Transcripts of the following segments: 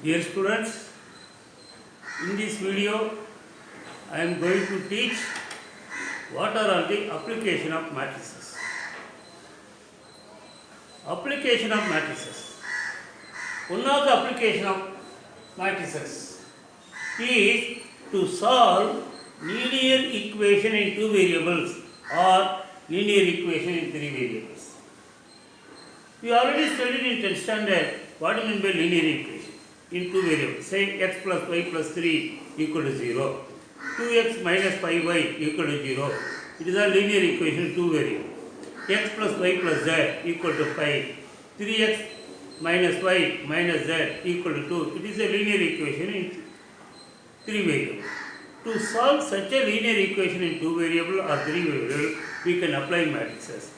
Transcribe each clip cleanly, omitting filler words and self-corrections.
Dear students, in this video I am going to teach what are all the application of matrices. Application of matrices. One of the application of matrices is to solve linear equation in two variables or linear equation in three variables. We already studied in 10th standard what do you mean by linear equation in two variables. Say x plus y plus 3 equal to 0. 2x minus 5y equal to 0. It is a linear equation in two variables. X plus y plus z equal to 5. 3x minus y minus z equal to 2. It is a linear equation in three variables. To solve such a linear equation in two variable or three variable, we can apply matrices.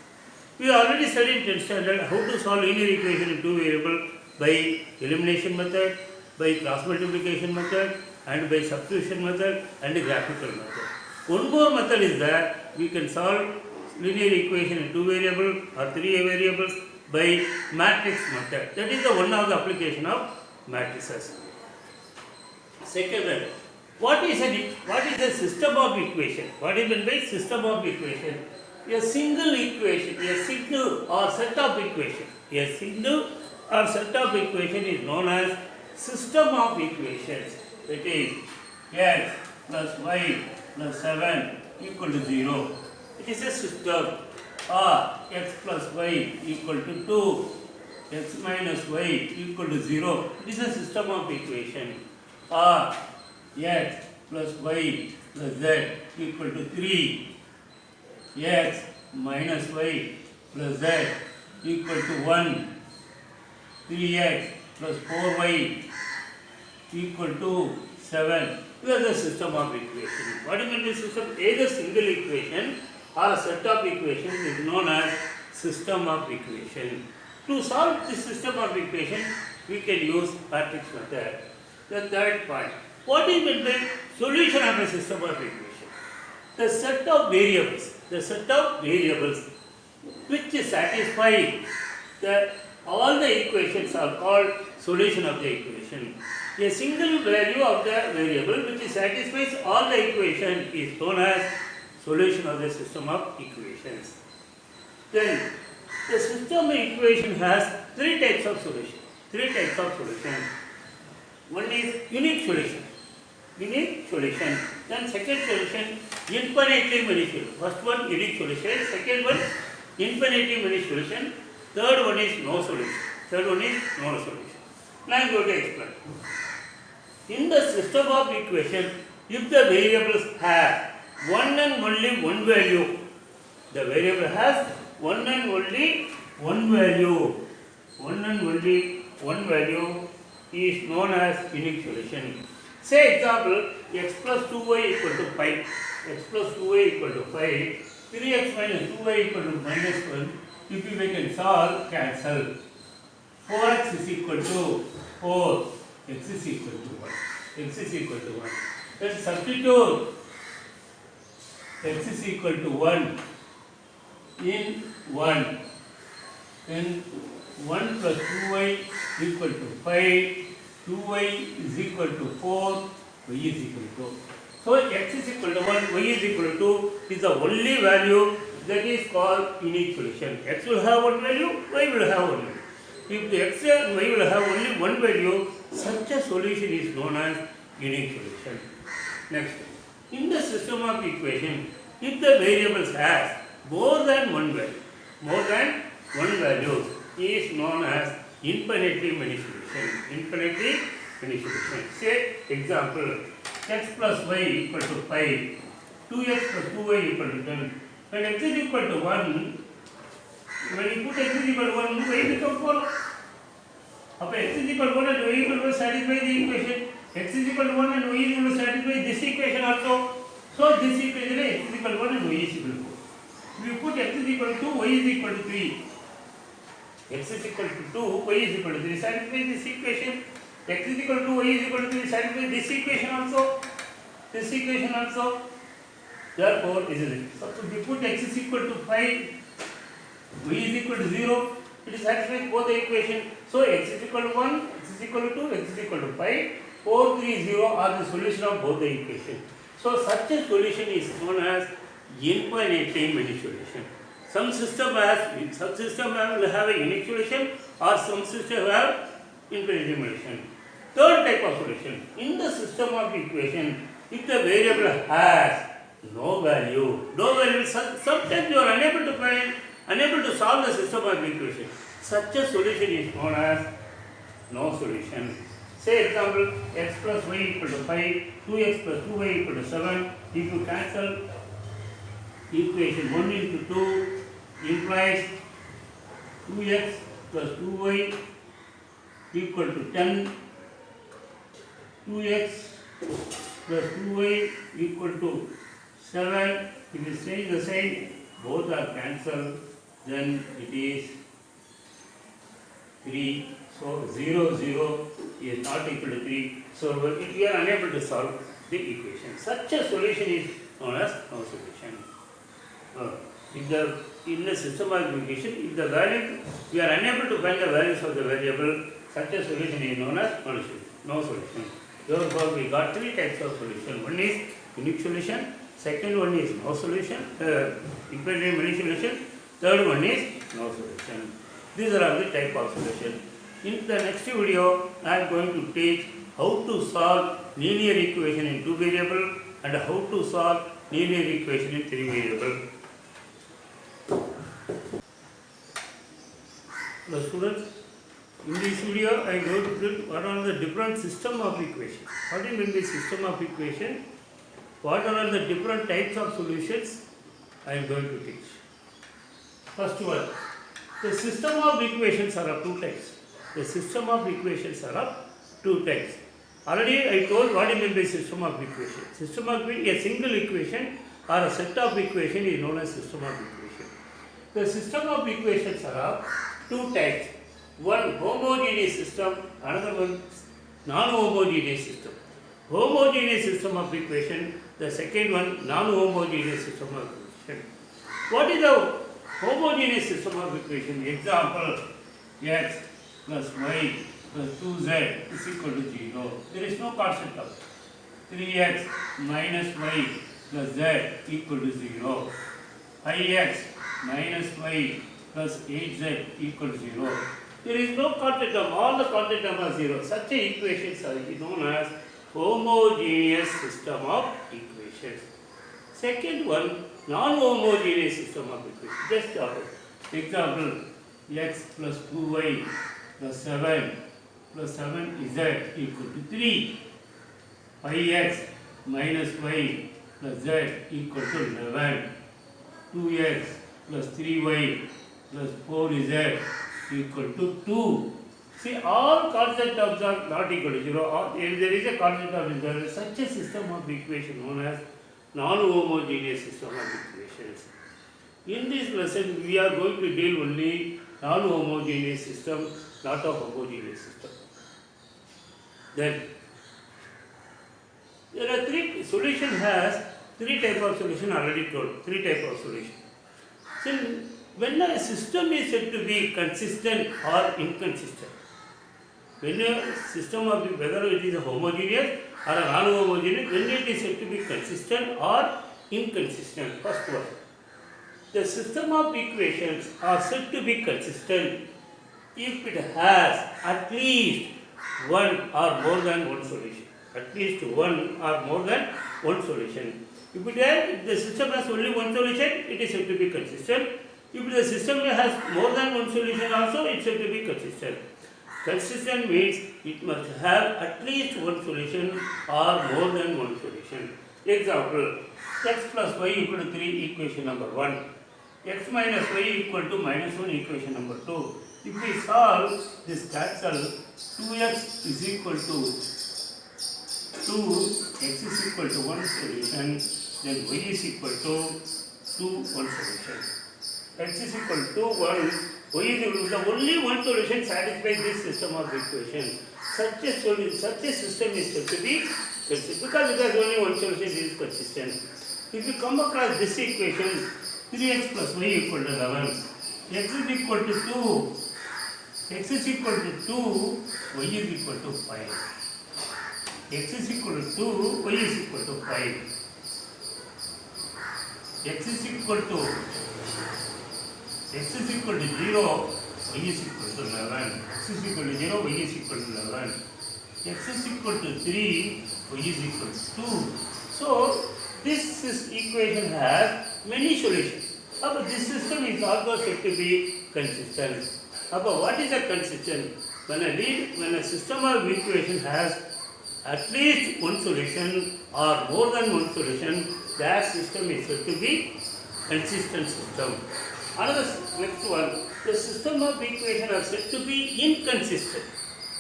We already studied in 10th standard how to solve linear equation in two variable by elimination method, by cross multiplication method, and by substitution method and graphical method. One more method is that we can solve linear equation in two variable or three variables by matrix method. That is the one of the application of matrices. Second, what is a system of equation? What is meant by system of equation? A single equation, a single or set of equation. A single or set of equation is known as system of equations. It is x plus y plus 7 equal to 0. It is a system. Or x plus y equal to 2, x minus y equal to 0. It is a system of equation. Or x plus y plus z equal to 3, x minus y plus z equal to 1, 3x plus 4y equal to 7. This is the system of equation. What do you mean by system? Either single equation or a set of equations is known as system of equation. To solve this system of equation, we can use matrix method. The third point. What is meant by solution of a system of equation? The set of variables which satisfy all the equations are called solution of the equation. A single value of the variable which satisfies all the equation is known as solution of the system of equations. Then the system of equation has three types of solution. One is unique solution. Then second solution, infinitely many solution. First one unique solution. Second one infinitely many solution. Third one is no solution. Now I am going to explain. In the system of equation, if the variables have one and only one value, the variable has one and only one value is known as unique solution. Say example, x plus 2y equal to 5, 3x minus 2y equal to minus 1. If we can solve, cancel. 4x is equal to 4, x is equal to 1. Then substitute x is equal to 1 in 1. Then 1 plus 2y equal to 5, 2y is equal to 4, y is equal to 2. So x is equal to 1, y is equal to 2 is the only value that is called unique solution. X will have one value, y will have one value. If the x and y will have only one value, such a solution is known as unique solution. Next, in the system of equation, if the variables has more than one value is known as infinitely many solution. Say example, x plus y equal to 5, 2x plus 2y equal to 10. When x is equal to 1, when you put x is equal to 1, y becomes 4. If x is equal to 1 and y equal to 1 satisfy the equation. X is equal to 1 and y is equal to satisfy this equation also. So this equation is x is equal to 1 and y is equal to 4. If you put x is equal to 2, y is equal to 3. X is equal to 2, y is equal to 3. Satisfy this equation. X is equal to 2, y is equal to 3. Satisfy this equation also. Therefore, this is it. So if you put x is equal to 5, y is equal to 0, it is satisfying both the equation. So x is equal to 1, is equal to 2, x is equal to 5, 4, 3, 0 are the solution of both the equations. So such a solution is known as infinite time many solution. Some system will have a unique solution, or some system have infinite solution. Third type of solution, in the system of equation, if the variable has no value, sometimes you are unable to solve the system of equation. Such a solution is known as no solution. Say example, x plus y equal to 5, 2x plus 2y equal to 7. If you cancel equation 1 into 2, implies 2x plus 2y equal to 10, 2x plus 2y equal to 7. If you change the sign, both are cancelled, then it is 3. So 0, 0 is not equal to 3. So we are unable to solve the equation. Such a solution is known as no solution. In the system of equation, if the value, we are unable to find the values of the variable, such a solution is known as no solution. Therefore, we got three types of solution. One is unique solution, second one is no solution, infinite many solution, third one is no solution. These are all the type of solution. In the next video, I am going to teach how to solve linear equation in 2 variable and how to solve linear equation in 3 variable. Hello students, in this video I am going to teach what are the different system of equation. What do you mean by system of equation? What are the different types of solutions I am going to teach. First one, the system of equations are of 2 types. The system of equations are of 2 types. Already I told what I mean by system of equation. System of a single equation or a set of equation is known as system of equation. The system of equations are of 2 types. One homogeneous system, another one non-homogeneous system. Homogeneous system of equation, the second one non-homogeneous system of equation. What is the homogeneous system of equation? Example, x plus y plus 2z is equal to 0. There is no constant of 3x minus y plus z equal to 0. 5x minus y plus 8z equal to 0. There is no constant term. All the constant terms are 0. Such equations are known as homogeneous system of equations. Second one, non-homogeneous system of equations. Just example, x plus 2y plus 7 plus 7z equal to 3. 5x minus y plus z equal to 11. 2x plus 3y plus 4z equal to 2. See, all constant terms are not equal to 0. Or if there is a constant term, there is such a system of equation known as non-homogeneous system of equations. In this lesson, we are going to deal only non-homogeneous system, not a homogeneous system. Then, there are three, solution has 3 types of solution already told, 3 types of solution. So, when a system is said to be consistent or inconsistent, when a system of whether it is a homogeneous or a non-homogeneous, when it is said to be consistent or inconsistent. First one, the system of equations are said to be consistent if it has at least one or more than one solution. At least one or more than one solution. If the system has only one solution, it is said to be consistent. If the system has more than one solution also, it is said to be consistent. Consistent means it must have at least one solution or more than one solution. Example, x plus y equal to 3 equation number 1. X minus y equal to minus 1 equation number 2. If we solve this cancel, 2x is equal to 2, x is equal to 1 solution, then y is equal to 2, 1 solution. X is equal to 1, y is equal to the only one solution satisfies this system of equation. Such a system is said to be consistent because it has only one solution, it is consistent. If you come across this equation, 3x plus y equal to 11, x is equal to 2, x is equal to 2, y is equal to 5. X is equal to 2, y is equal to 5. X is equal to 0, y is equal to 11. X is equal to 0, y is equal to 11. X is equal to 3, y is equal to 2. So this equation has many solutions. But this system is also said to be consistent. But what is a consistent? When a system of equation has at least one solution or more than one solution, that system is said to be consistent system. Another next one, the system of equation are said to be inconsistent.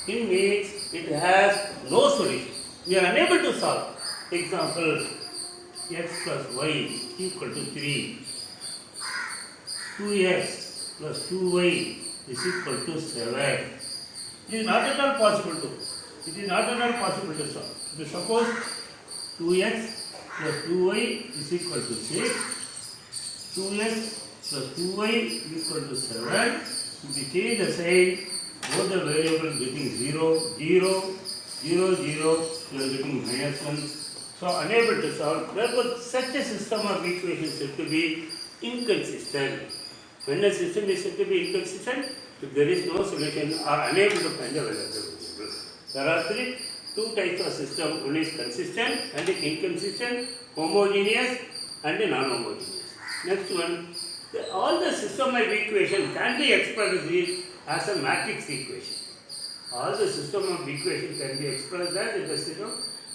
It means it has no solution. We are unable to solve. Example, x plus y equal to 3. 2x plus 2y is equal to 7. It is not at all possible to. It is not at all possible to solve. So suppose 2x plus 2y is equal to 6. 2x plus 2y is equal to 7. If we change the sign, both the variables getting 0, 0, 0, 0, you are getting minus 1. So unable to solve. Therefore, such a system of equations is said to be inconsistent. When a system is said to be inconsistent, if there is no solution or unable to find a variable. There are two types of system. One is consistent and inconsistent, homogeneous and non-homogeneous. Next one, all the system of equation can be expressed as a matrix equation. All the system of equation can be expressed as a system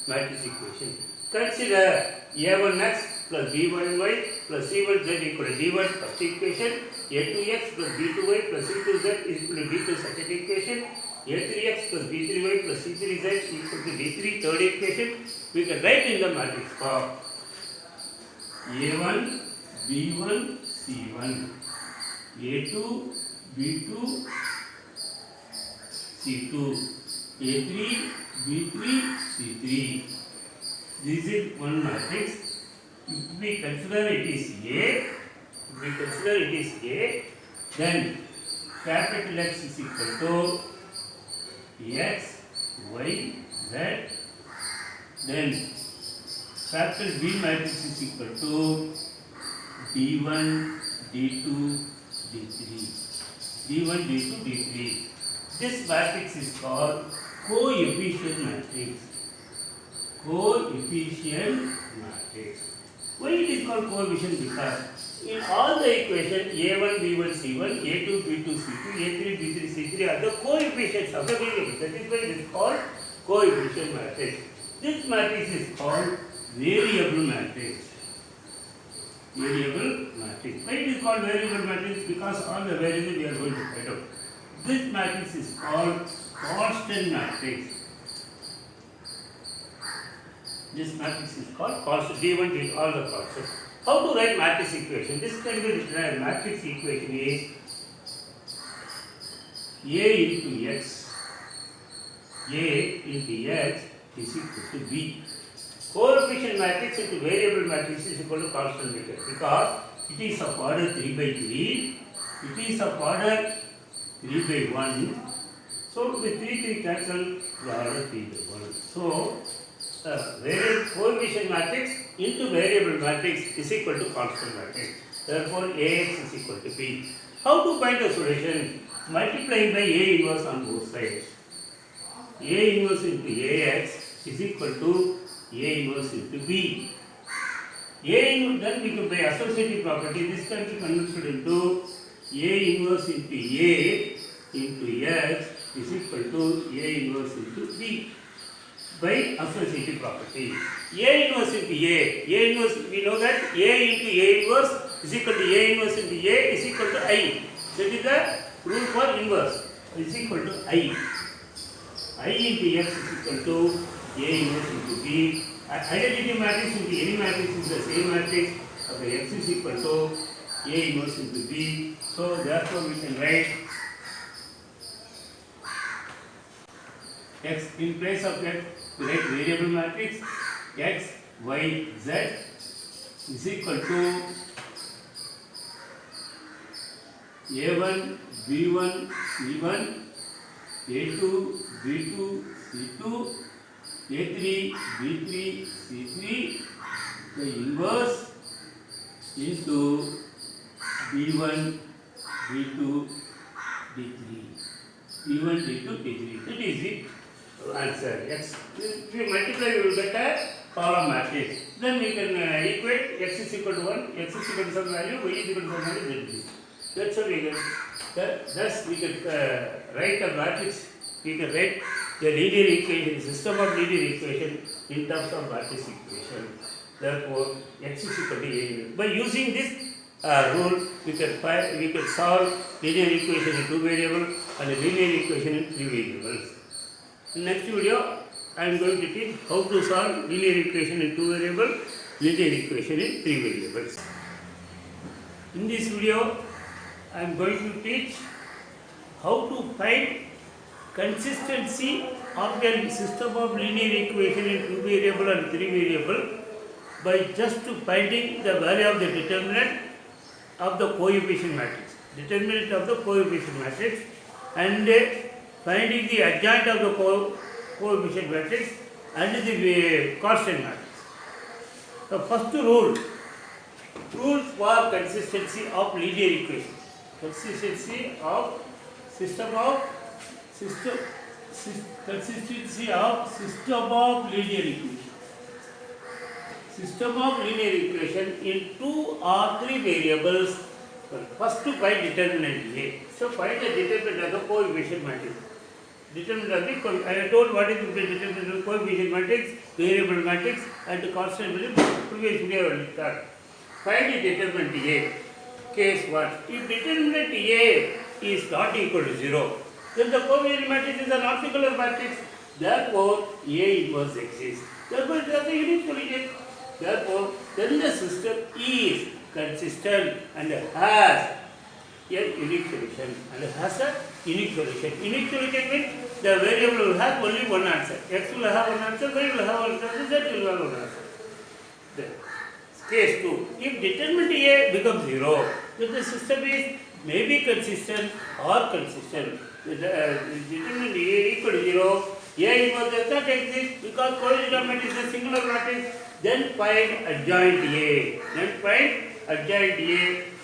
matrix equation. Consider a1x plus b1y plus c1z equal to d1 first equation, a2x plus b2y plus c2z is equal to d2 second equation, a3x plus b3y plus c3z equal to d3 third equation. We can write in the matrix form a1, b1, c1, a2, b2, c2, a3, b3, c3. This is one matrix. If we consider it is A, then capital X is equal to X, Y, Z. Then capital B matrix is equal to D1, D2, D3. D1, D2, D3. This matrix is called coefficient matrix. Coefficient matrix. Why it is called coefficient? Because in all the equation a1, b1, c1, a2, b2, c2, a3, b3, c3 are the coefficients of the variable. That is why it is called coefficient matrix. This matrix is called variable matrix. Variable matrix. Why it is called variable matrix? Because all the variables we are going to find out. This matrix is called constant matrix. This matrix is called constant. D1, D2, all the constants. How to write matrix equation? This can be written as matrix equation is A into X. A into X is equal to B. Coefficient matrix into variable matrix is equal to constant matrix because it is of order 3 by 3. It is of order 3 by 1. So with 3 cancel, the order 3 by 1. So coefficient matrix into variable matrix is equal to constant matrix. Therefore, Ax is equal to B. How to find the solution? Multiplying by A inverse on both sides. A inverse into Ax is equal to A inverse into B. Then we can by associative property, this can be converted into A inverse into A into X is equal to A inverse into B. By associative property. A inverse into A inverse, we know that A into A inverse is equal to A inverse into A is equal to I. That is the rule for inverse. Is equal to I. I into X is equal to A inverse into B. Identity matrix into any matrix is the same matrix. Okay, X is equal to A inverse into B. So therefore we can write X in place of that. We write variable matrix X, Y, Z is equal to A1, B1, C1, A2, B2, C2, A3, B3, C3, the inverse into B1, B2, D3. B1, D2, D3. That is the answer. X. If you multiply, you will get a column matrix. Then we can equate x is equal to 1, x is equal to some value, y is equal to some value, z. That's how we get. Thus we can write a matrix. We can write the linear equation, system of linear equation in terms of matrix equation. Therefore, x is equal to a. By using this rule, we can solve linear equation in 2 variables and a linear equation in 3 variables. In next video, I am going to teach how to solve linear equation in 2 variables, linear equation in 3 variables. In this video, I am going to teach how to find consistency of a system of linear equation in 2 variable and 3 variable by just finding the value of the determinant of the coefficient matrix. Determinant of the coefficient matrix and finding the adjoint of the coefficient matrix and the constant matrix. The first rules for consistency of linear equation. Consistency of system of linear equation. System of linear equation in 2 or 3 variables. First to find determinant A. So find the determinant of the coefficient matrix. Determinant of the I told what is the determinant of the coefficient matrix, variable matrix and the constant matrix. Previous video I will start. Find the determinant A. Case 1. If determinant A is not equal to 0, then the coefficient matrix is a non-singular matrix. Therefore, A inverse exists. Therefore, it has a unique solution. Therefore, then the system is consistent and has a unique solution. Unique solution means the variable will have only one answer. X will have one answer, Y will have one answer, Z will have one answer. Then, case 2. If determinant A becomes 0, then the system is maybe consistent or consistent. The determinant A equal to 0, A inverse does not exist because coefficient matrix is a singular matrix. Then find adjoint A.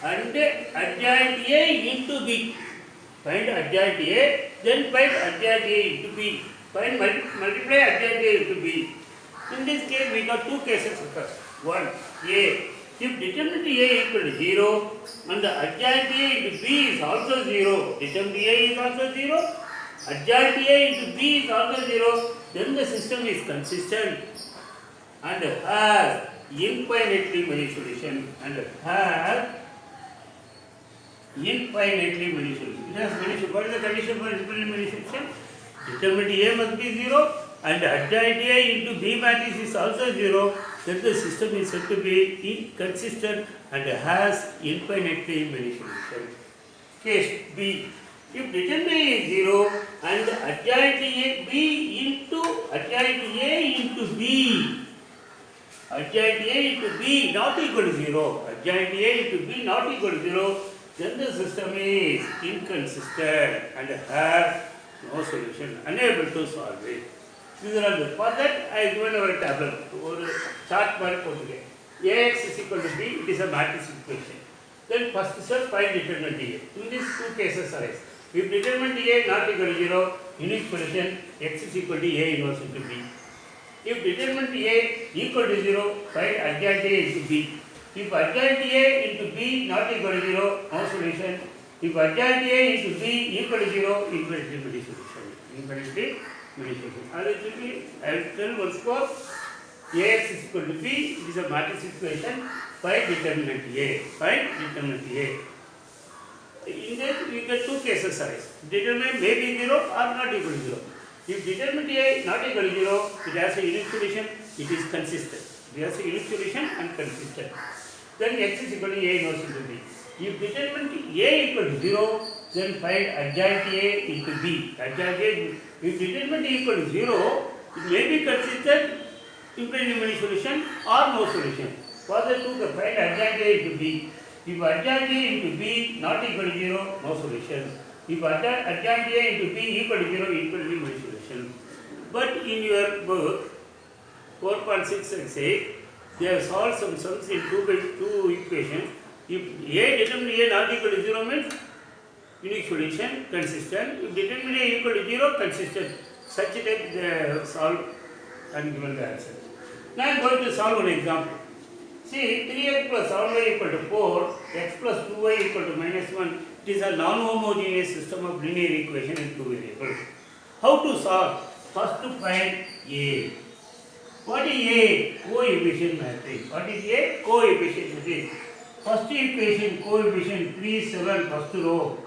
And adjoint A into B. Find adjoint A, then find adjoint A into B. Find multiply adjoint A into B. In this case, we got 2 cases first. 1. A. If determinant A equal to 0 and the adjoint A into B is also 0, determinant A is also 0, adjoint A into B is also 0, then the system is consistent and has infinitely many solutions. It has many solutions. What is the condition for infinitely many solutions? Determinant A must be 0 and adjoint A into B matrix is also 0. Then the system is said to be inconsistent and has infinitely many solutions. Case B. If determinant A is 0 and adjoint A into B not equal to 0, adjoint A into B not equal to 0, then the system is inconsistent and has no solution, unable to solve it. These are the. For that, I given our table or chart mark only. Ax is equal to B, it is a matrix equation. Then first step, find determinant A. In these 2 cases arise. If determinant A not equal to 0, unique solution x is equal to A inverse into B. If determinant A equal to 0, find adjoint A into B. If adjoint A into B not equal to 0, no solution. If adjoint A into B equal to 0, infinitely many solution. And it will be, I will tell once more, Ax is equal to B, it is a matrix equation. Find determinant A. In that, we get 2 cases arise. Determinant may be 0 or not equal to 0. If determinant A not equal to 0, it has a unique solution, it is consistent. It has a unique solution and consistent. Then x is equal to A inverse into B. If determinant A equal to 0, then find adjoint A into B. If determinant A equal to 0, it may be consistent, infinitely many solution or no solution. For the 2, find adjoint A into B. If adjoint A into B not equal to 0, no solution. If adjoint A into B equal to 0, equal to B, my solution. But in your book, 4.6 and 6, they have solved some sums in 2 by 2 equations. If A determined A not equal to 0 means unique solution, consistent. If determined A equal to 0, consistent. Such a type they have solved and given the answer. Now I am going to solve an example. See, 3x plus 7y equal to 4, x plus 2y equal to minus 1. It is a non-homogeneous system of linear equation in 2 variables. How to solve? First to find A. What is A? Coefficient matrix. What is A? Coefficient matrix. First equation coefficient 3, 7, first row.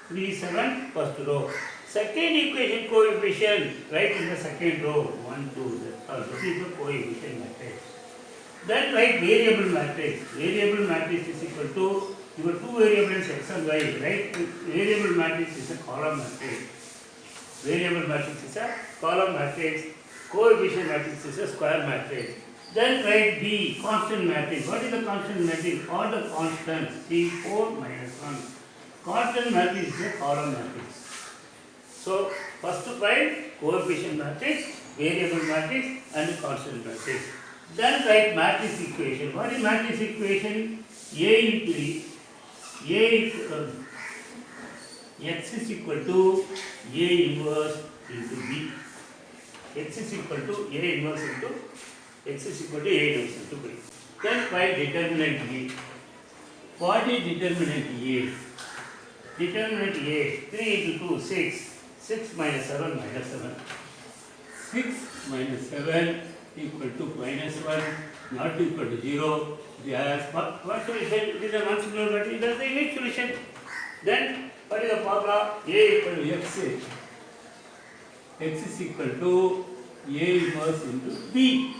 3, 7, first row. Second equation coefficient right in the second row. 1, 2. This is the coefficient matrix. Then write variable matrix. Variable matrix is equal to your two variables x and y. Right? Variable matrix is a column matrix. Variable matrix is a column matrix. Coefficient matrix is a square matrix. Then write B, constant matrix. What is the constant matrix? All the constants. C4 minus 1. Constant matrix is a column matrix. So, first to find coefficient matrix, variable matrix and constant matrix. Then write matrix equation. What is matrix equation? A into X is equal to A inverse into B. X is equal to A inverse into X is equal to A inverse into B. Then find determinant B. What is determinant A? Determinant A, 3 into 2, 6. 6 minus 7 minus 7. 6 minus 7 equal to minus 1, not equal to 0. Yes, what solution? It is a non-singular matrix. That is the unique solution. Then, what is the formula? A equal to X. X is equal to A inverse into B.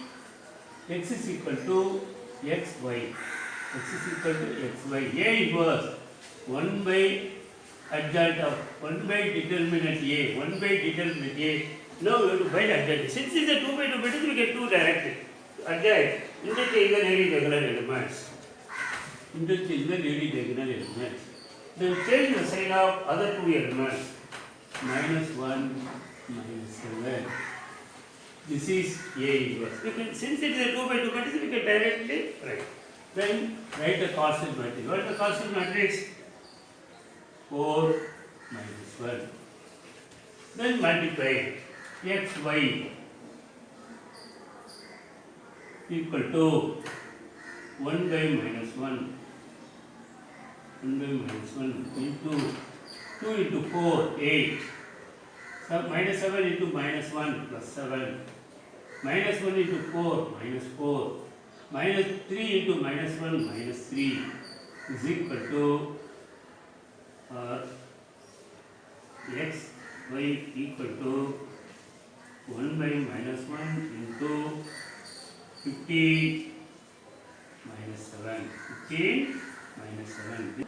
X is equal to XY. X is equal to XY. A inverse 1 by adjoint of 1 by determinant A. 1 by determinant A. Now we have to find adjoint. Since it is a 2 by 2 matrix, we get 2 directly. Adjoint. Interchange the diagonal elements. Interchange the diagonal elements. Then change the sign of other 2 elements. Minus 1, minus 7. This is A inverse. Since it is a 2 by 2 matrix, we can directly write. Then write the constant matrix. What is the constant matrix? 4 minus 1. Then multiply x, y equal to 1 by minus 1. 1 by minus 1 into 2 into 4, 8. So minus 7 into minus 1 plus 7. Minus 1 into 4 minus 4. Minus 3 into minus 1 minus 3 is equal to x, y equal to 1 by minus 1 into 15 minus 7. 15 minus 7.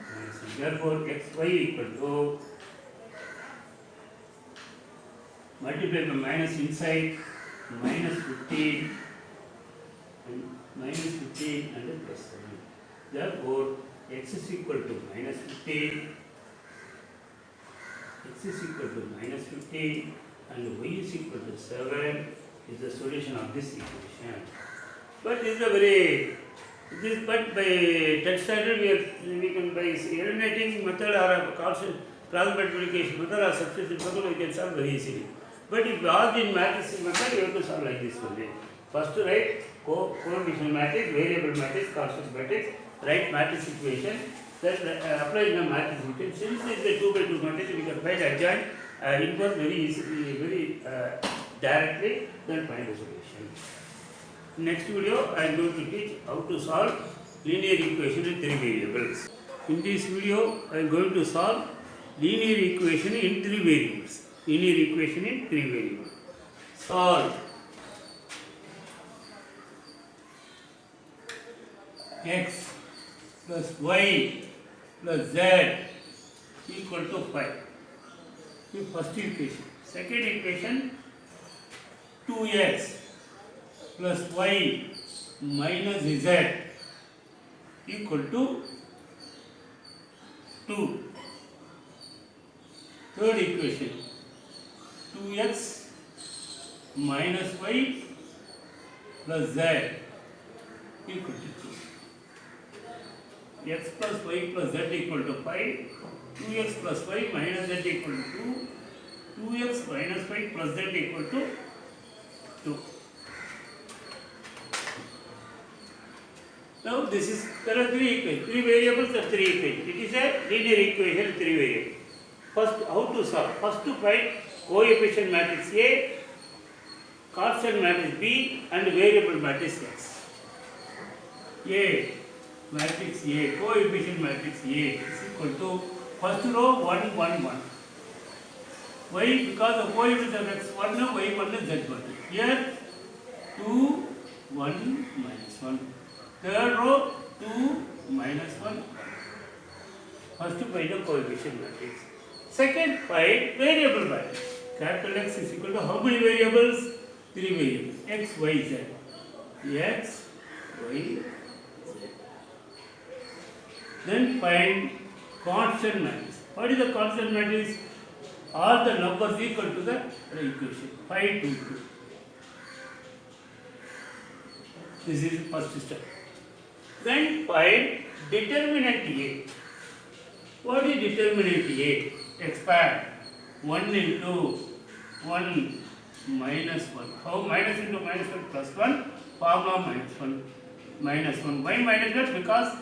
Therefore, x, y equal to multiply by minus inside minus 15 and minus 15 and plus 7. Therefore, x is equal to minus 15. X is equal to minus 15 and y is equal to 7 is the solution of this equation. But this is a very, but by 10th standard we can by eliminating method or a constant cross multiplication method or substitution method we can solve very easily. But if you ask in matrix method, you have to solve like this only. First to write coefficient matrix, variable matrix, constant matrix, write matrix equation. Then apply in the matrix equation. Since it is a 2 by 2 matrix, we can find adjoint inverse very easily, very directly, then find the solution. Next video, I am going to teach how to solve linear equation in 3 variables. In this video, I am going to solve linear equation in 3 variables. Linear equation in 3 variables. Solve x plus y plus z equal to 5. The first equation. Second equation, 2x plus y minus z equal to 2. Third equation, 2x minus y plus z equal to 2. X plus y plus z equal to 5. 2x plus y minus z equal to 2. 2x minus y plus z equal to 2. Now this is, there are three variables and three equations. It is a linear equation, 3 variables. First, how to solve? First to find coefficient matrix A, constant matrix B, and variable matrix X. A matrix A, coefficient matrix A is equal to first row 1, 1, 1. Why? Because the coefficient of X1, Y1 is Z1. Here 2, 1, minus 1. Third row 2, minus 1. First find the coefficient matrix. Second, find variable matrix. Capital X is equal to how many variables? 3 variables. X, Y, Z. X, Y, Z. Then find constant matrix. What is the constant matrix? All the numbers equal to the equation. 5, 2, 2. This is the first step. Then find determinant A. What is determinant A? Expand 1 into 1 minus 1. How minus into minus 1 plus 1? Form of minus 1. Minus 1. Why minus 1? Because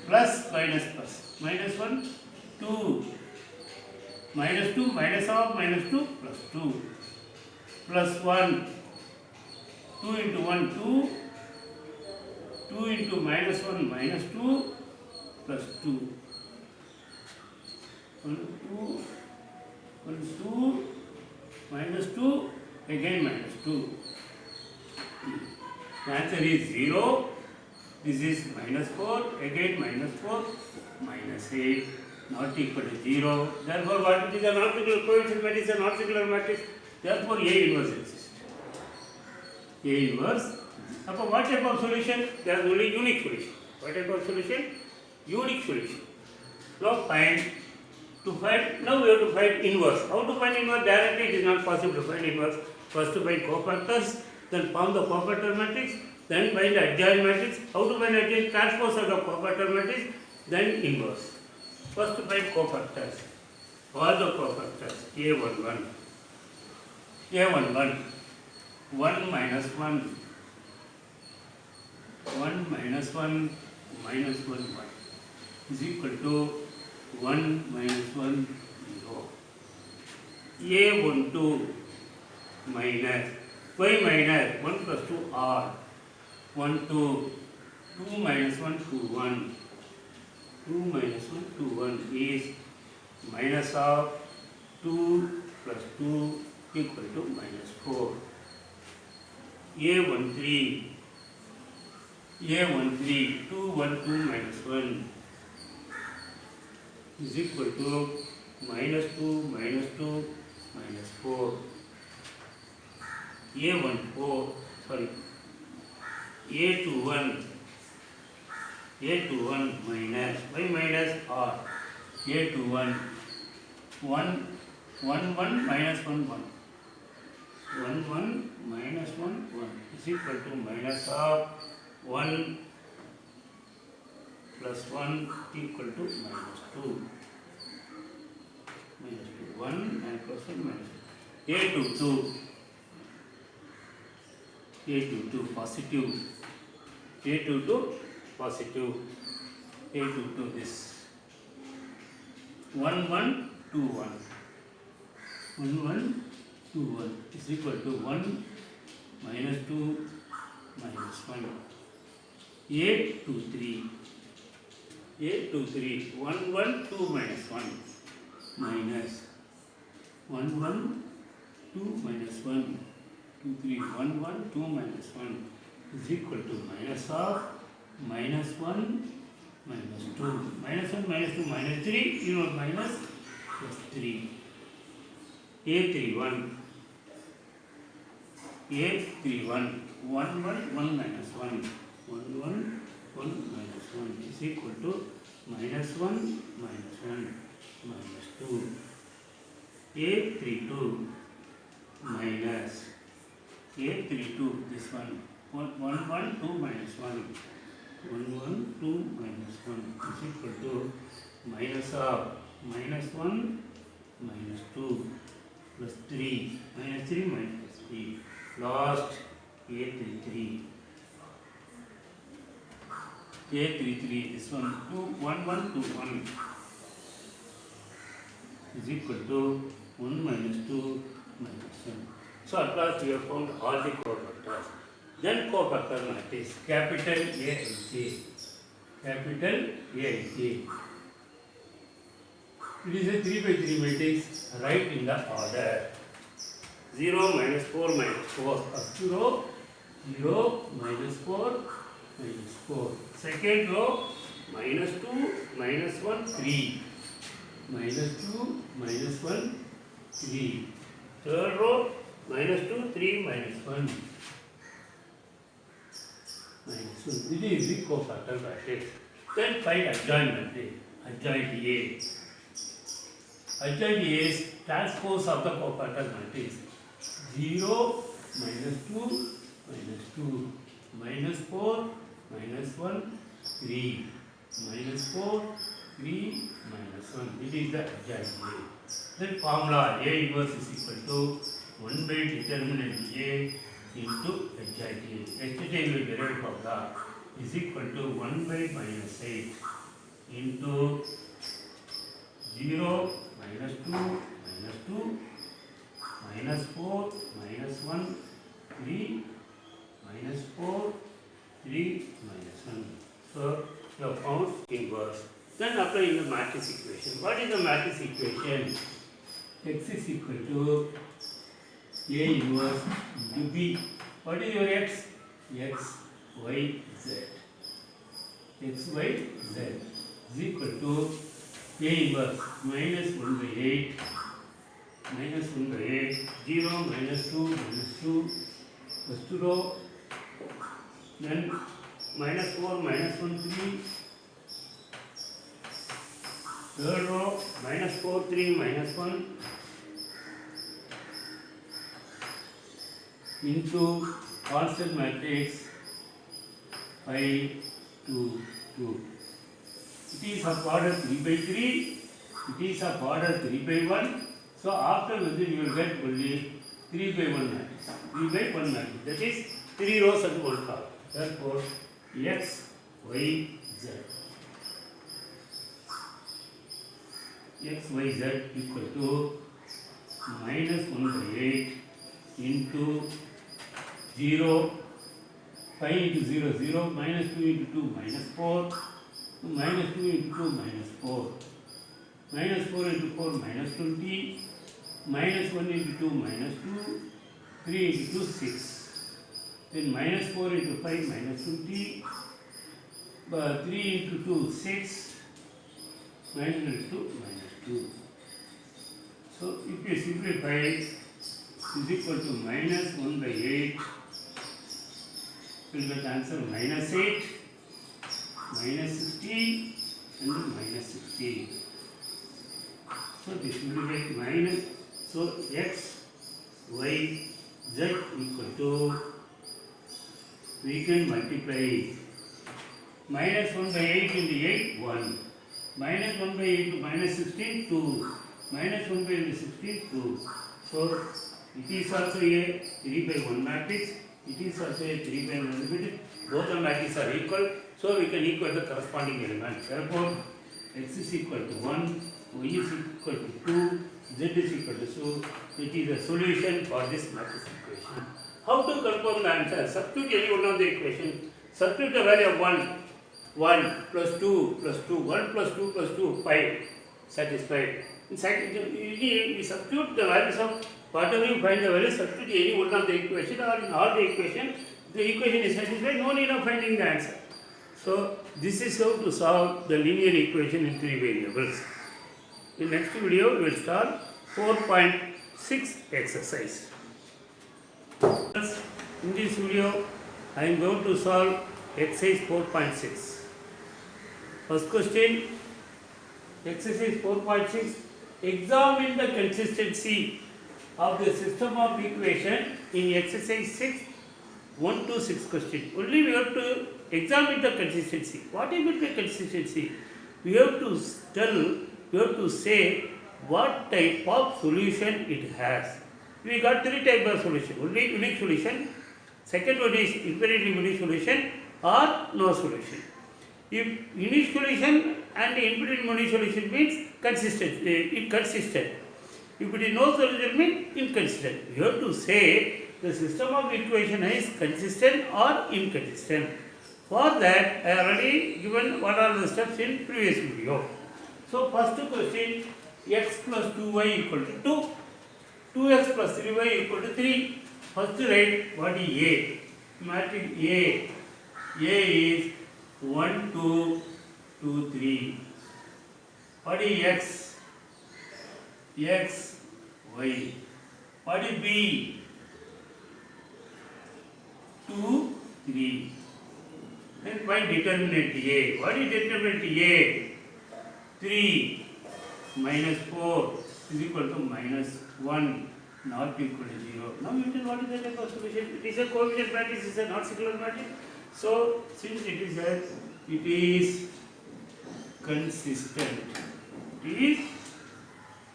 plus minus plus. Minus 1, 2. Minus 2, minus of minus 2 plus 2. Plus 1. 2 into 1, 2. 2 into minus 1 minus 2 plus 2. 1, 2, 1, 2, minus 2, again minus 2. The answer is 0. This is minus 4, again minus 4, minus 8, not equal to 0. Therefore, what is a non-singular coefficient matrix? A non-singular matrix. Therefore, A inverse exists. A inverse. Now, what type of solution? There is only unique solution. What type of solution? Unique solution. Now, now we have to find inverse. How to find inverse? Directly it is not possible to find inverse. First to find cofactors, then form the cofactor matrix, then find the adjoint matrix. How to find adjoint? Transpose of the cofactor matrix, then inverse. First to find cofactors. All the cofactors. A11. A11. 1 minus 1. 1 minus 1 minus 1 1 is equal to 1 minus 1 0. A12 minus y minus 1 plus 2 r 1 2 2 minus 1 2 1 2 minus 1 2 1 is minus of 2 plus 2 equal to minus 4. A13 2 1 2 minus 1 is equal to minus 2 minus 2 minus 4. A14 sorry A21 minus y minus r A21 1 1 minus 1 1 1 1 minus 1 1 is equal to minus of 1 plus 1 equal to minus 2. Minus 2. 1 and plus 1 minus 2. A22 positive. A22 positive. A22 this. 1 1 2 1. 1 1 2 1 is equal to 1 minus 2 minus 1. A23 1 1 2 minus 1 minus 1 1 2 minus 1 2 3 1 1 2 minus 1 is equal to minus of minus 1 minus 2 minus 1 minus 2 minus 3 you know minus plus 3. A31 1 1 1 minus 1 1 1 1 minus 1 is equal to minus 1 minus 1 minus 2. A32 minus A32, this one 1 1 2 minus 1 1 1 2 minus 1 is equal to minus of minus 1 minus 2 plus 3 minus 3 minus 3 last A33 this one 2 1 1 2 1 is equal to 1 minus 2 minus 1. So at last we have found all the cofactors. Then cofactor matrix capital A and J. Capital A and J. It is a 3 by 3 matrix. Write in the order. 0 minus 4 minus 4. First row 0 minus 4 minus 4. Second row minus 2 minus 1 3. Minus 2 minus 1 3. Third row minus 2 3 minus 1 minus 1. This is the cofactor matrix. Then find adjoint matrix. Adjoint A. Adjoint A is transpose of the cofactor matrix. 0 minus 2 minus 2 minus 4 minus 1 3 minus 4 3 minus 1. It is the adjoint A. Then formula A inverse is equal to 1 by determinant A into adjoint A. Yesterday we derived formula is equal to 1 by minus 8 into 0 minus 2 minus 2 minus 4 minus 1 3 minus 4 3 minus 1. So you have found inverse. Then apply in the matrix equation. What is the matrix equation? X is equal to A inverse into B. What is your X? X, Y, Z. X, Y, Z is equal to A inverse minus 1 by 8 minus 1 by 8 0 minus 2 minus 2 first row, then minus 4 minus 1 3, third row minus 4 3 minus 1 into constant matrix 5 2 2. It is of order 3 by 3, it is of order 3 by 1. So after this you will get only 3 by 1 matrix. 3 by 1 matrix. That is 3 rows and 1 column. Therefore X, Y, Z. X, Y, Z equal to minus 1 by 8 into 0, 5 into 0, 0, minus 2 into 2, minus 4, minus 2 into 2, minus 4, minus 4 into 4, minus 20, minus 1 into 2, minus 2, 3 into 2, 6. Then minus 4 into 5, minus 20, 3 into 2, 6, minus 2, minus 2. So if you simplify, is equal to minus 1 by 8, you will get answer minus 8, minus 16 and minus 16. So this will be minus, so X, Y, Z equal to, we can multiply minus 1 by 8 into 8, 1, minus 1 by 8 to minus 16, 2, minus 1 by 16, 2. So it is also a 3 by 1 matrix, it is also a 3 by 1 matrix. Both the matrices are equal, so we can equal the corresponding elements. Therefore X is equal to 1, Y is equal to 2, Z is equal to 2. It is a solution for this matrix equation. How to confirm the answer? Substitute any one of the equation. Substitute the value of 1. 1 plus 2 plus 2, 1 plus 2 plus 2, 5. Satisfied. In fact, we substitute the values of whatever you find the value, substitute any one of the equation or in all the equation is satisfied, no need of finding the answer. So this is how to solve the linear equation in 3 variables. In next video we will start 4.6 exercise. In this video I am going to solve exercise 4.6. First question, exercise 4.6. Examine the consistency of the system of equation in exercise 6, 1 to 6 question. Only we have to examine the consistency. What is the consistency? We have to say what type of solution it has. We got three types of solution. Only unique solution. Second one is infinitely unique solution or no solution. If unique solution and infinite unique solution means consistent, inconsistent. If it is no solution means inconsistent. We have to say the system of equation is consistent or inconsistent. For that, I already given what are the steps in previous video. So first question, x plus 2y equal to 2, 2x plus 3y equal to 3. First write what is A. Matrix A. A is 1, 2, 2, 3. What is x? X, y. What is B? 2, 3. Then find determinant A. What is determinant A? 3 minus 4 is equal to minus 1, not equal to 0. Now you tell what is the type of solution? It is a coefficient matrix, it is a not singular matrix. So since it is consistent. It is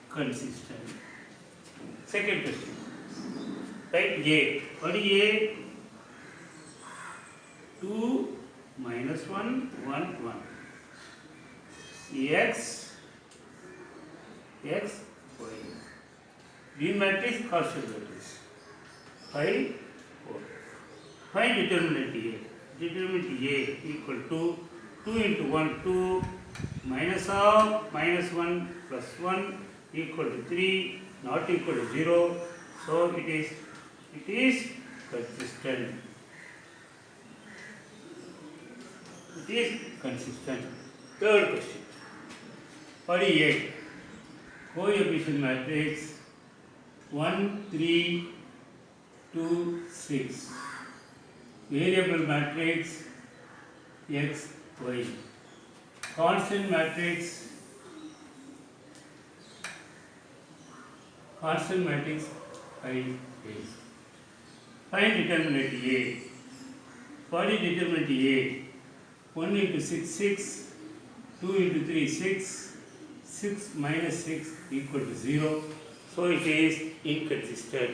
consistent. Second question. Write A. What is A? 2 minus 1, 1, 1. X, y. B matrix, Gaussian matrix. 5, 4. Find determinant A. Determinant A equal to 2 into 1, 2 minus of minus 1 plus 1 equal to 3, not equal to 0. So it is consistent. It is consistent. Third question. 48. Coefficient matrix 1, 3, 2, 6. Variable matrix x, y. Constant matrix I, A. Find determinant A. What is determinant A? 1 into 6, 6. 2 into 3, 6. 6 minus 6 equal to 0. So it is inconsistent.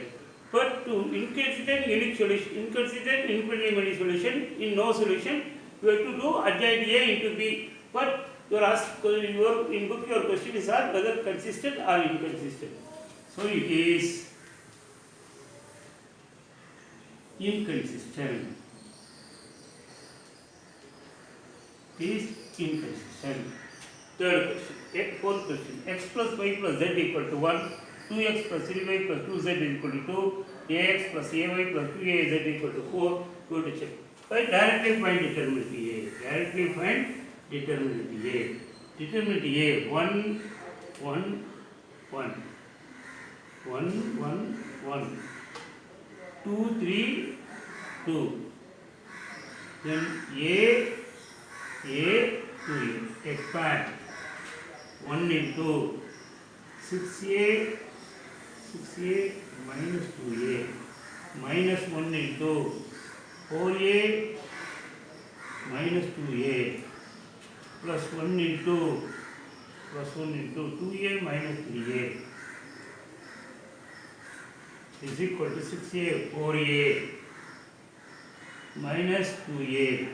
But to inconsistent unique solution, inconsistent infinitely many solution, in no solution, you have to do adjoint A into B. But you are asked in book your question is whether consistent or inconsistent. So it is inconsistent. It is inconsistent. Third question, fourth question, x plus y plus z equal to 1, 2x plus 3y plus 2z is equal to 2, ax plus ay plus 2az equal to 4, go to check. Directly find determinant A. Determinant A, 1, 1, 1. 1, 1, 1. 2, 3, 2. Then A, 2A. Expand. 1 into 6A minus 2A minus 1 into 4A minus 2A plus 1 into 2A minus 3A is equal to 6A 4A minus 2A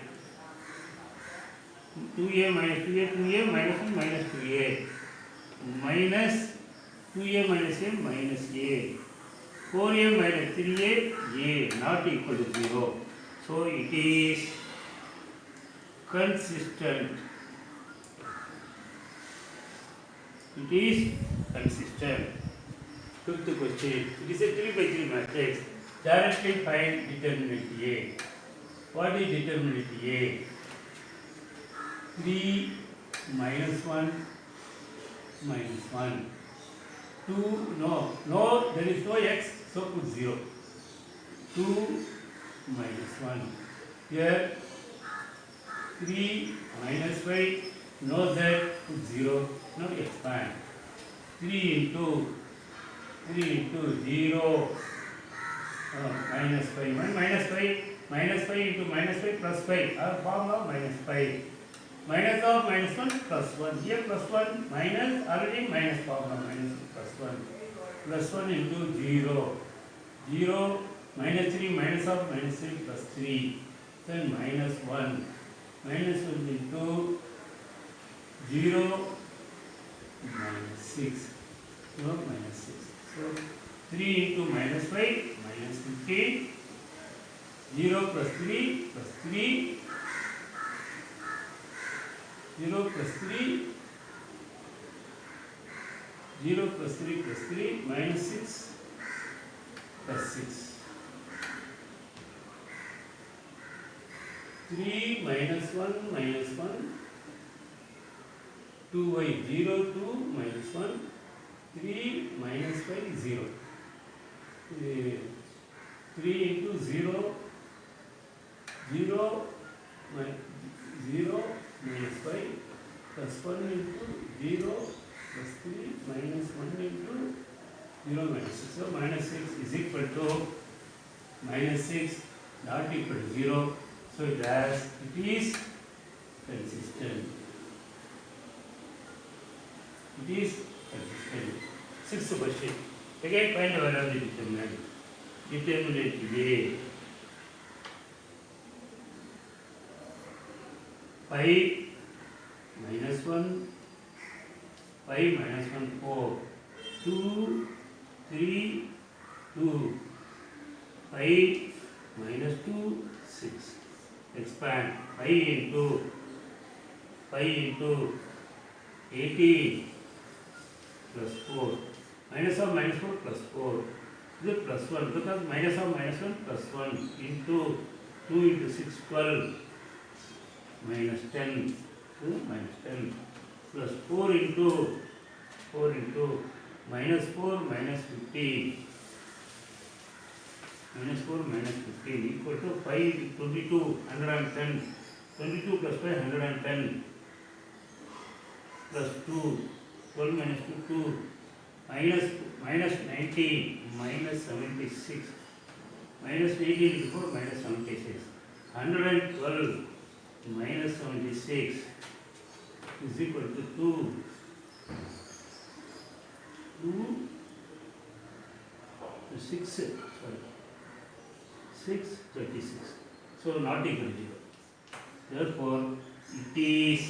2A minus 2A 2A minus 1 minus 2A minus 2A minus A minus A 4A minus 3A A not equal to 0. So it is consistent. It is consistent. Fifth question. It is a 3 by 3 matrix. Directly find determinant A. What is determinant A? 3 minus 1 minus 1. 2, no, there is no x, so put 0. 2 minus 1. Here 3 minus 5, no z, put 0, now expand. 3 into 0, minus 5, 1 minus 5 into minus 5 plus 5, formula minus 5. Minus of minus 1 plus 1, here plus 1 minus, already minus formula minus plus 1 into 0, 0 minus 3 minus of minus 3 plus 3, then minus 1 into 0 minus 6, no minus 6, so 3 into minus 5 minus 15, 0 plus 3 plus 3, 0 plus 3, 0 plus 3 plus 3 minus 6 plus 6. 3 minus 1 minus 1, 2y 0 2 minus 1, 3 minus 5 0. 3 into 0, 0 minus 5 plus 1 into 0 plus 3 minus 1 into 0 minus 6. So minus 6 is equal to minus 6 not equal to 0. So it is consistent. It is consistent. Sixth question. Again find the value of the determinant. Determinant A. 5 minus 1, 5 minus 1, 4, 2, 3, 2, 5 minus 2, 6. Expand 5 into 18 plus 4. Minus of minus 4 plus 4. This is plus 1 because minus of minus 1 plus 1 into 2 into 6, 12 minus 10. 2 minus 10 plus 4 into minus 4 minus 15. Minus 4 minus 15 equal to 5, 22, 110. 22 plus 5, 110 plus 2, 12 minus 2, 2, minus 19, minus 76, minus 18 into 4, minus 76, 112 minus 76 is equal to 2, 6, sorry, 6, 36. So not equal to 0. Therefore, it is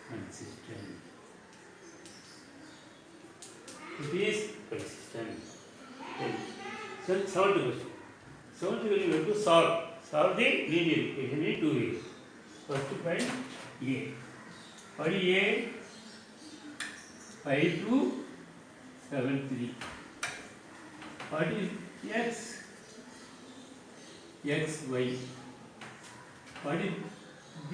consistent. It is consistent. Okay. So, solve the question. Solve the question, we have to solve the linear equation in two ways. First, find A. Find A, 5 to 7, 3. What is X? X, Y. What is B?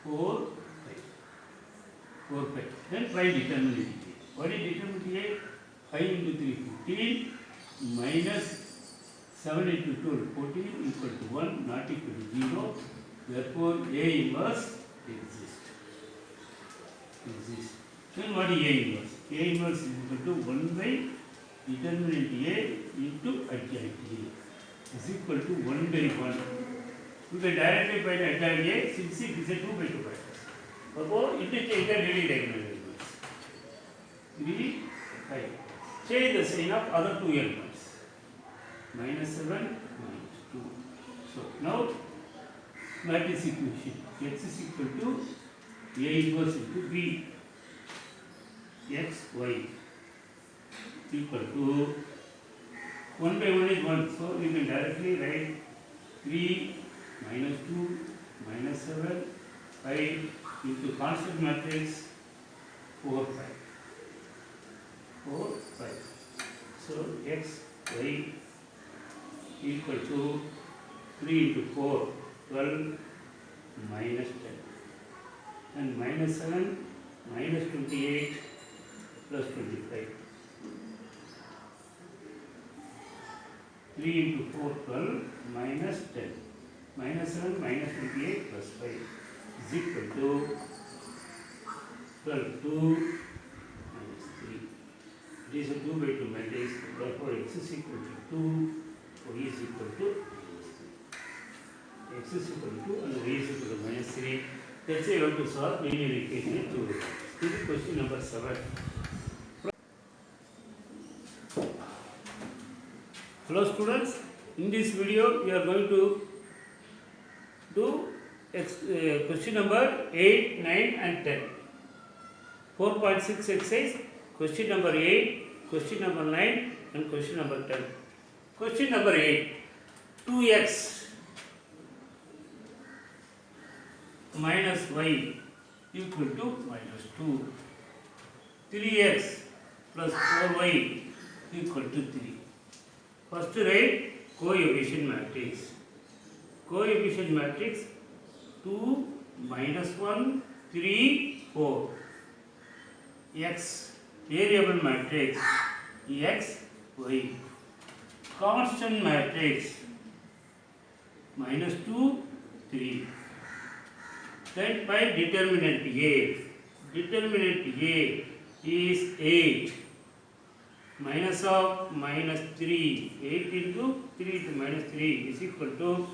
4, 5. 4, 5. Then find determinant A. What is determinant A? 5 into 3, 15, minus 7 into 12, 14 equal to 1, not equal to 0. Therefore, A inverse exists. Then what is A inverse? A inverse is equal to 1 by determinant A into adjoint A is equal to 1 by 1. You can directly find adjoint A since it is a 2 by 2 factors. Therefore, interchange the daily diagonal elements. 3, 5. Change the sign of other two elements. Minus 7, minus 2. So, now matrix equation. X is equal to A inverse into B. X, Y equal to 1 by 1 is 1. So, we can directly write 3 minus 2 minus 7 5 into constant matrix 4, 5. 4, 5. So, X, Y equal to 3 into 4, 12 minus 10. And minus 7 minus 28 plus 25. 3 into 4, 12 minus 10. minus 7 minus 28 plus 5 is equal to 12 2 minus 3. It is a 2 by 2 matrix, therefore x is equal to 2, y is equal to minus 3. X is equal to 2 and y is equal to minus 3. Let's say you want to solve linear equation in 2 ways. This is question number 7. Hello students, in this video we are going to do question number 8, 9 and 10. 4.6 exercise, question number 8, question number 9 and question number 10. Question number 8, 2x minus y equal to minus 2. 3x plus 4y equal to 3. First write coefficient matrix. Coefficient matrix 2 minus 1 3 4. X variable matrix x y. Constant matrix minus 2 3. Then by determinant A. Determinant A is 8. Minus of minus 3. 8 into 3 to minus 3 is equal to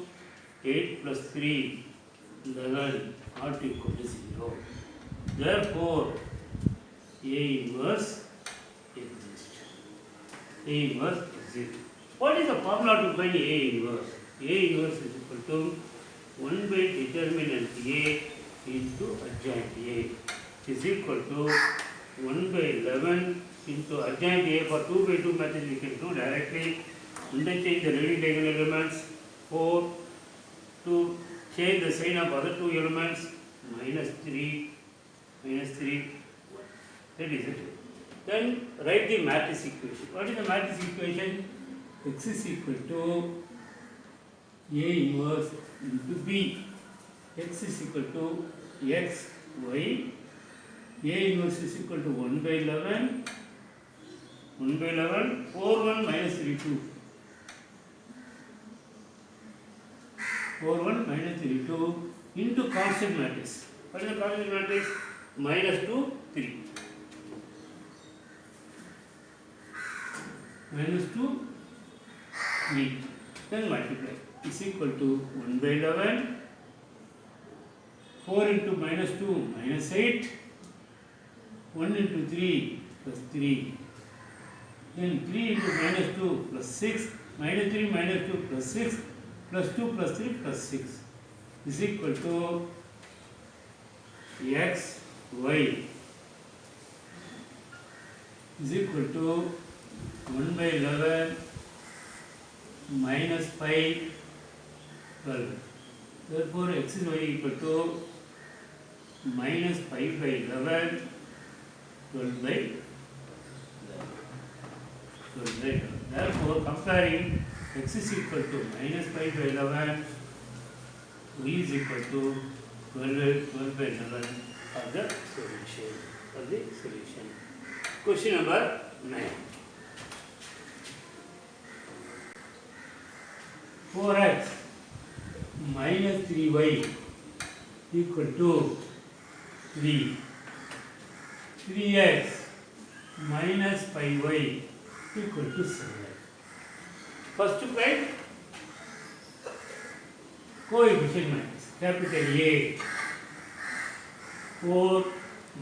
8 plus 3. 11 not equal to 0. Therefore, A inverse exists. A inverse exists. What is the formula to find A inverse? A inverse is equal to 1 by determinant A into adjoint A is equal to 1 by 11 into adjoint A. For 2 by 2 method we can do directly. Interchange the leading diagonal elements 4 to change the sign of other two elements minus 3 that is it. Then write the matrix equation. What is the matrix equation? X is equal to A inverse into B. X is equal to x y. A inverse is equal to 1 by 11 4 1 minus 3 2. 4 1 minus 3 2 into constant matrix. What is the constant matrix? Minus 2 3. Minus 2 3. Then multiply. Is equal to 1 by 11. 4 into minus 2 minus 8. 1 into 3 plus 3. Then 3 into minus 2 plus 6. Minus 3 minus 2 plus 6 plus 2 plus 3 plus 6 is equal to x y is equal to 1 by 11 minus 5 12. Therefore, x is y equal to minus 5 by 11 12 by 11. Therefore, comparing x is equal to minus 5 by 11, y is equal to 12 by 11 for the solution. Question number 9. 4x minus 3y equal to 3. 3x minus 5y equal to 7. First to find coefficient matrix. Capital A. 4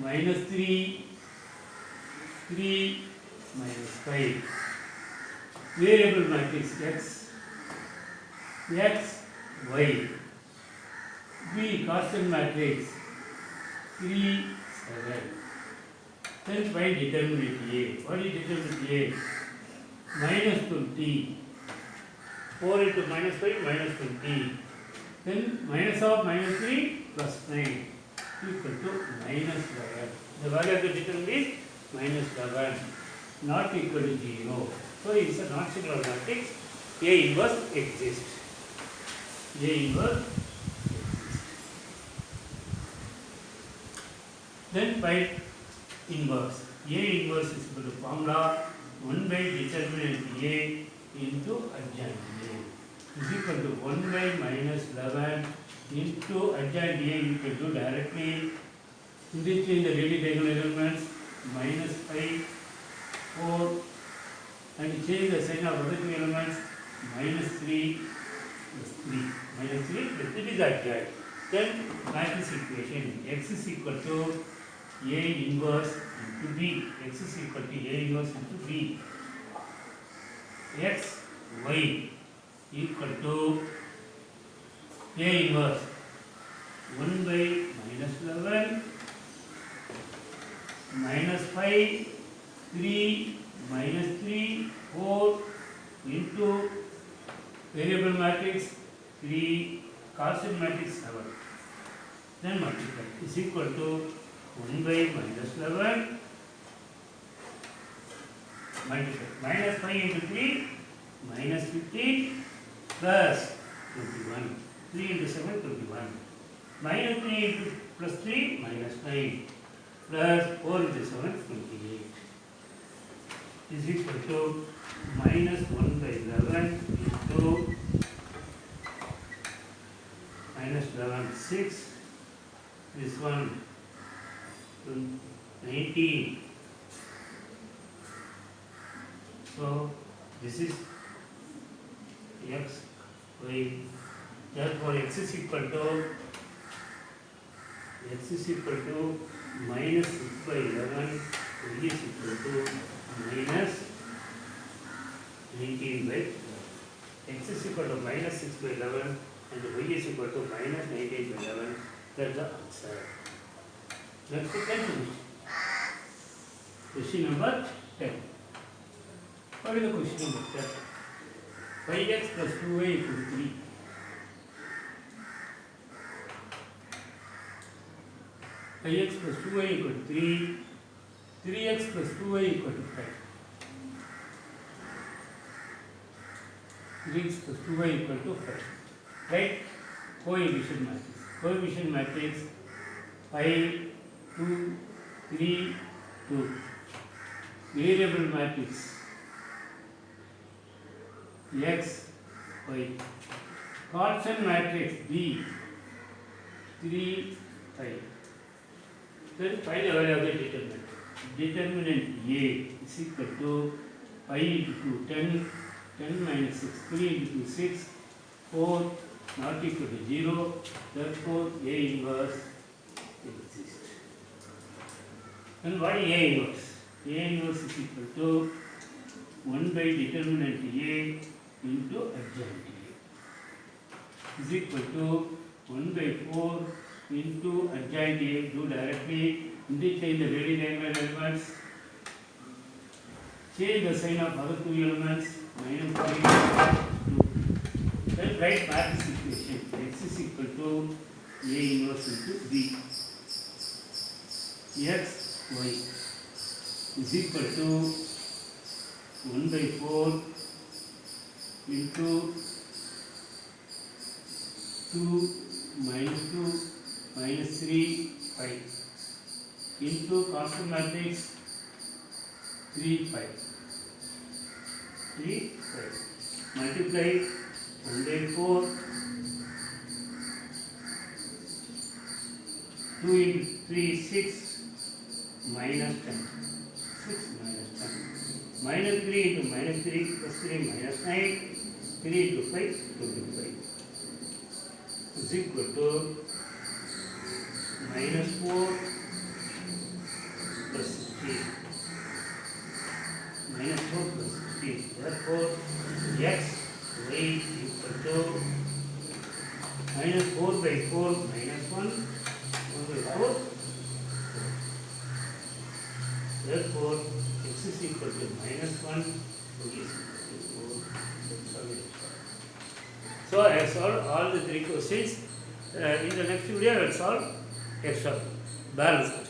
minus 3 minus 5. Variable matrix x y. B constant matrix 3 7. Then find determinant A. What is determinant A? Minus 20. 4 into minus 5 minus 20. Then minus of minus 3 plus 9 equal to minus 11. The value of the determinant is minus 11, not equal to 0. So it is a non-singular matrix. A inverse exists. A inverse exists. Then find inverse. A inverse is equal to formula 1 by determinant A into adjoint A. is equal to 1 by minus 11 into adjoint A you can do directly. Interchange the daily diagonal elements minus 5, 4 and change the sign of other two elements minus 3 plus 3. Minus 3 plus 3 is adjoint. Then matrix equation x is equal to A inverse into B. X is equal to A inverse into B. X, Y equal to A inverse 1 by minus 11 minus 5, 3, minus 3, 4 into variable matrix 3, constant matrix 7. Then multiply is equal to 1 by minus 11 multiply minus 5 into 3 minus 15 plus 21. 3 into 7 21 minus 3 into plus 3 minus 9 plus 4 into 7 28 is equal to minus 1 by 11 into minus 11 6. This one 19. So this is x, y. Therefore x is equal to minus 6 by 11, y is equal to minus 19 by 11. X is equal to minus 6 by 11 and y is equal to minus 19 by 11. That's the answer. Let's continue. Question number 10. What is the question number 10? 5x plus 2y equals 3. 5x plus 2y equal to 3. 3x plus 2y equal to 5. 3x plus 2y equal to 5. Right? Coefficient matrix. Coefficient matrix 5, 2, 3, 2. Variable matrix x, y. Constant matrix B 3, 5. Then find the value of the determinant. Determinant A is equal to 5 into 10, 10 minus 6, 3 into 6, 4 not equal to 0. Therefore, A inverse exists. And what is A inverse? A inverse is equal to 1 by determinant A into adjoint A is equal to 1 by 4 into adjoint A. Do directly interchange the very diagonal elements. Change the sign of other two elements minus 3 2. Then write matrix equation x is equal to A inverse into B. X, y is equal to 1 by 4 into 2 minus 2 minus 3 5 into constant matrix 3 5 multiply 1 by 4 2 into 3 6 minus 10 6 minus 10 minus 3 into minus 3 plus 3 minus 9 3 into 5 25 is equal to minus 4 plus 16 minus 4 plus 16. Therefore, x y equal to minus 4 by 4 minus 1 by 4. Therefore, x is equal to minus 1, y is equal to 4. So, I have solved all the three questions. In the next video, I will solve extra balance.